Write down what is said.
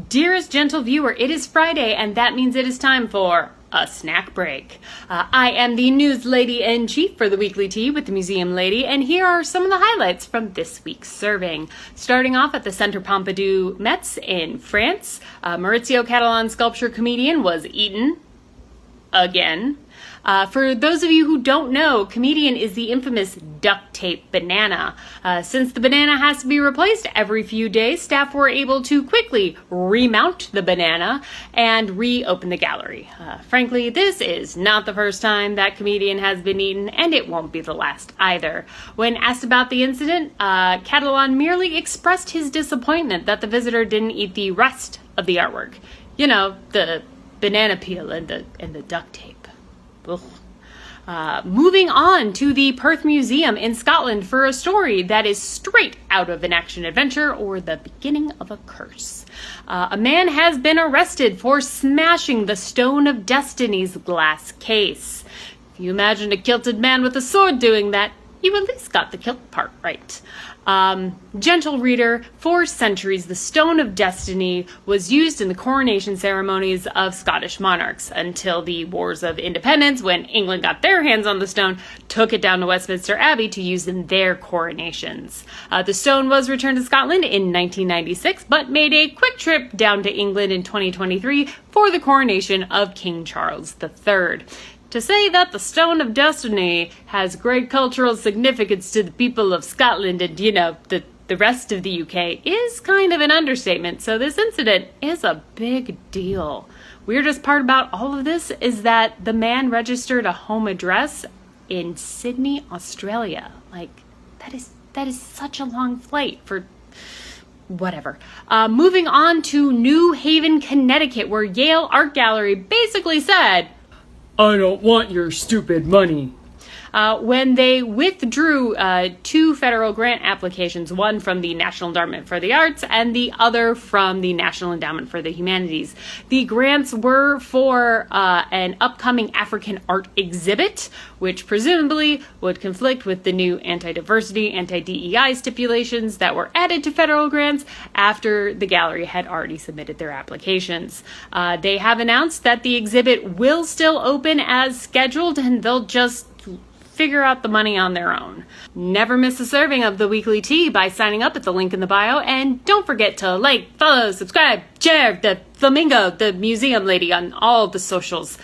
Dearest gentle viewer, it is Friday, and that means it is time for a snack break. I am the news lady-in-chief for the Weekly Tea with the Museum Lady, and here are some of the highlights from this week's serving. Starting off at the Centre Pompidou Metz in France, Maurizio Catalan sculpture comedian was eaten again. For those of you who don't know, comedian is the infamous duct tape banana. Since the banana has to be replaced every few days, staff were able to quickly remount the banana and reopen the gallery. Frankly, this is not the first time that comedian has been eaten, and it won't be the last either. When asked about the incident, Catalan merely expressed his disappointment that the visitor didn't eat the rest of the artwork. You know, the banana peel and the duct tape. Moving on to the Perth Museum in Scotland for a story that is straight out of an action-adventure or the beginning of a curse. A man has been arrested for smashing the Stone of Destiny's glass case. If you imagined a kilted man with a sword doing that, you at least got the kilt part right. Gentle reader, for centuries, the Stone of Destiny was used in the coronation ceremonies of Scottish monarchs until the Wars of Independence, when England got their hands on the stone, took it down to Westminster Abbey to use in their coronations. The stone was returned to Scotland in 1996, but made a quick trip down to England in 2023 for the coronation of King Charles III. To say that the Stone of Destiny has great cultural significance to the people of Scotland and, the rest of the UK is kind of an understatement, so this incident is a big deal. Weirdest part about all of this is that the man registered a home address in Sydney, Australia. That is such a long flight for whatever. Moving on to New Haven, Connecticut, where Yale Art Gallery basically said, "I don't want your stupid money." When they withdrew two federal grant applications, one from the National Endowment for the Arts and the other from the National Endowment for the Humanities. The grants were for an upcoming African art exhibit, which presumably would conflict with the new anti-diversity, anti-DEI stipulations that were added to federal grants after the gallery had already submitted their applications. They have announced that the exhibit will still open as scheduled, and they'll just figure out the money on their own. Never miss a serving of the Weekly Tea by signing up at the link in the bio, and don't forget to like, follow, subscribe, share the Flamingo, the Museum Lady on all the socials.